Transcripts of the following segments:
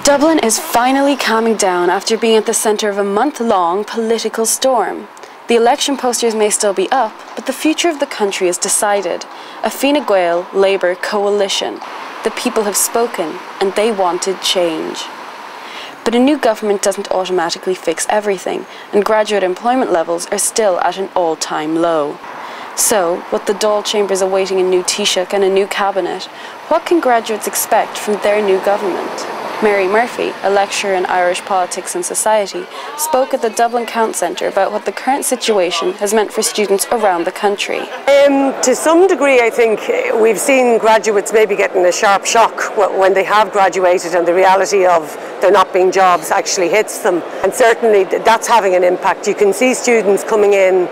Dublin is finally calming down after being at the centre of a month-long political storm. The election posters may still be up, but the future of the country is decided. A Fine Gael Labour coalition. The people have spoken, and they wanted change. But a new government doesn't automatically fix everything, and graduate employment levels are still at an all-time low. So, with the Dáil Chambers awaiting a new Taoiseach and a new cabinet, what can graduates expect from their new government? Mary Murphy, a lecturer in Irish politics and society, spoke at the Dublin Count Centre about what the current situation has meant for students around the country. To some degree, I think we've seen graduates maybe getting a sharp shock when they have graduated and the reality of there not being jobs actually hits them. And certainly that's having an impact. You can see students coming in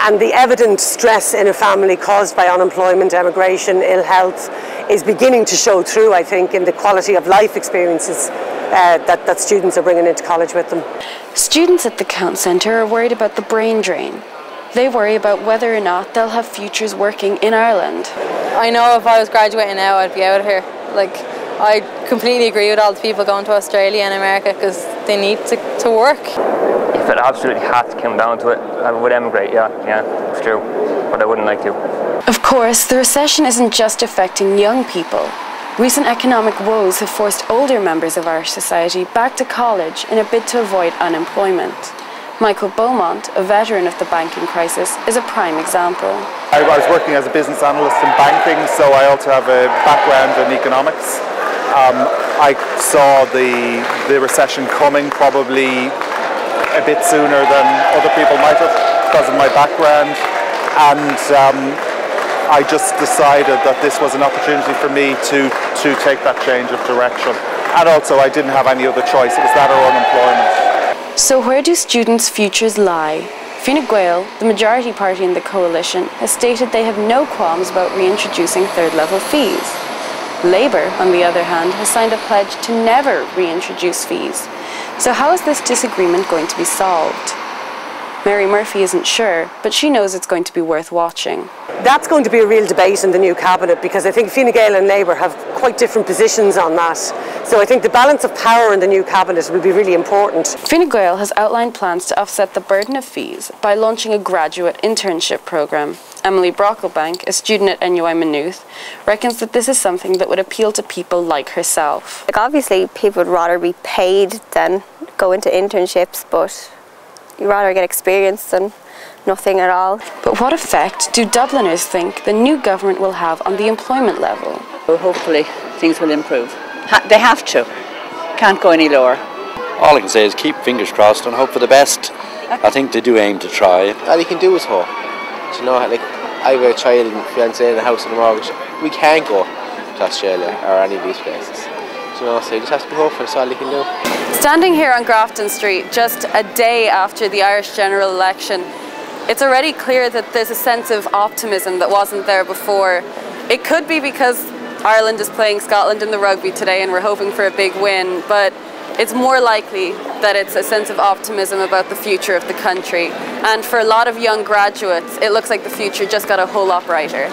and the evident stress in a family caused by unemployment, emigration, ill health is beginning to show through, I think, in the quality of life experiences that students are bringing into college with them. Students at the Count Centre are worried about the brain drain. They worry about whether or not they'll have futures working in Ireland. I know if I was graduating now, I'd be out of here. I completely agree with all the people going to Australia and America because they need to work. If it absolutely had to come down to it, I would emigrate, yeah, it's true, but I wouldn't like to. Of course, the recession isn't just affecting young people. Recent economic woes have forced older members of Irish society back to college in a bid to avoid unemployment. Michael Beaumont, a veteran of the banking crisis, is a prime example. I was working as a business analyst in banking, so I also have a background in economics. I saw the recession coming probably a bit sooner than other people might have because of my background, and I just decided that this was an opportunity for me to take that change of direction. And also I didn't have any other choice, it was that or unemployment. So where do students' futures lie? Fine Gael, the majority party in the coalition, has stated they have no qualms about reintroducing third-level fees. Labour, on the other hand, has signed a pledge to never reintroduce fees. So how is this disagreement going to be solved? Mary Murphy isn't sure, but she knows it's going to be worth watching. That's going to be a real debate in the new cabinet because I think Fine Gael and Labour have quite different positions on that. So I think the balance of power in the new cabinet will be really important. Fine Gael has outlined plans to offset the burden of fees by launching a graduate internship programme. Emily Brocklebank, a student at NUI Maynooth, reckons that this is something that would appeal to people like herself. Obviously people would rather be paid than go into internships, but you'd rather get experience than nothing at all. But what effect do Dubliners think the new government will have on the employment level? Well, hopefully things will improve. They have to. Can't go any lower. All I can say is keep fingers crossed and hope for the best. I think they do aim to try. All you can do is hope. Do you know, like, I have a child and fiancé in a house and a mortgage. We can't go to Australia or any of these places. You know, so you just have to be hopeful, that's all you can do. Standing here on Grafton Street just a day after the Irish general election, it's already clear that there's a sense of optimism that wasn't there before. It could be because Ireland is playing Scotland in the rugby today and we're hoping for a big win, but it's more likely that it's a sense of optimism about the future of the country. And for a lot of young graduates, it looks like the future just got a whole lot brighter.